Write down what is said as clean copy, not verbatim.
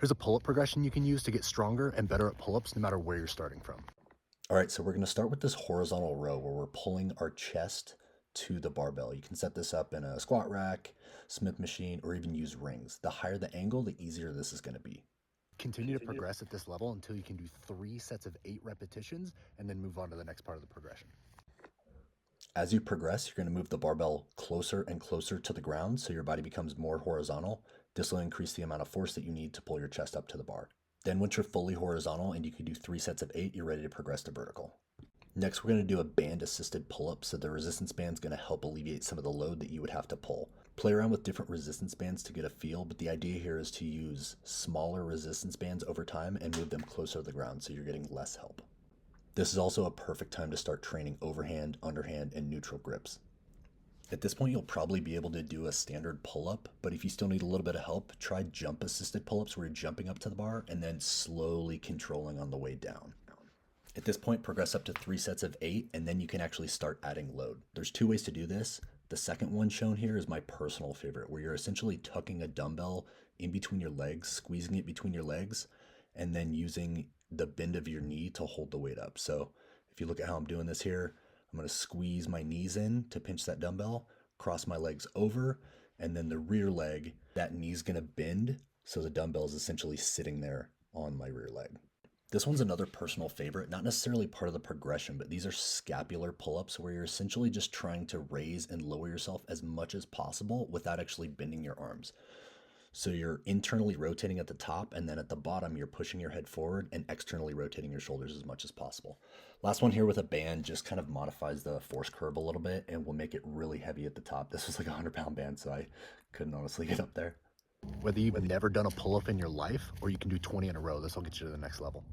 Here's a pull-up progression you can use to get stronger and better at pull-ups no matter where you're starting from. All right, so we're going to start with this horizontal row where we're pulling our chest to the barbell. You can set this up in a squat rack, Smith machine, or even use rings. The higher the angle, the easier this is going to be. Continue to progress at this level until you can do 3 sets of 8 repetitions and then move on to the next part of the progression. As you progress, you're going to move the barbell closer and closer to the ground so your body becomes more horizontal. This will increase the amount of force that you need to pull your chest up to the bar. Then once you're fully horizontal and you can do 3 sets of 8, you're ready to progress to vertical. Next, we're going to do a band-assisted pull-up, so the resistance band is going to help alleviate some of the load that you would have to pull. Play around with different resistance bands to get a feel, but the idea here is to use smaller resistance bands over time and move them closer to the ground so you're getting less help. This is also a perfect time to start training overhand, underhand, and neutral grips. At this point, you'll probably be able to do a standard pull-up, but if you still need a little bit of help, try jump-assisted pull-ups where you're jumping up to the bar and then slowly controlling on the way down. At this point, progress up to 3 sets of 8, and then you can actually start adding load. There's 2 ways to do this. The second one shown here is my personal favorite, where you're essentially tucking a dumbbell in between your legs, squeezing it between your legs, and then using the bend of your knee to hold the weight up. So if you look at how I'm doing this here, I'm going to squeeze my knees in to pinch that dumbbell, cross my legs over, and then the rear leg, that knee's going to bend, so the dumbbell is essentially sitting there on my rear leg. This one's another personal favorite, not necessarily part of the progression, but these are scapular pull-ups where you're essentially just trying to raise and lower yourself as much as possible without actually bending your arms. So you're internally rotating at the top, and then at the bottom, you're pushing your head forward and externally rotating your shoulders as much as possible. Last one here with a band just kind of modifies the force curve a little bit and will make it really heavy at the top. This was like a 100-pound band, so I couldn't honestly get up there. Whether you've never done a pull-up in your life or you can do 20 in a row, this will get you to the next level.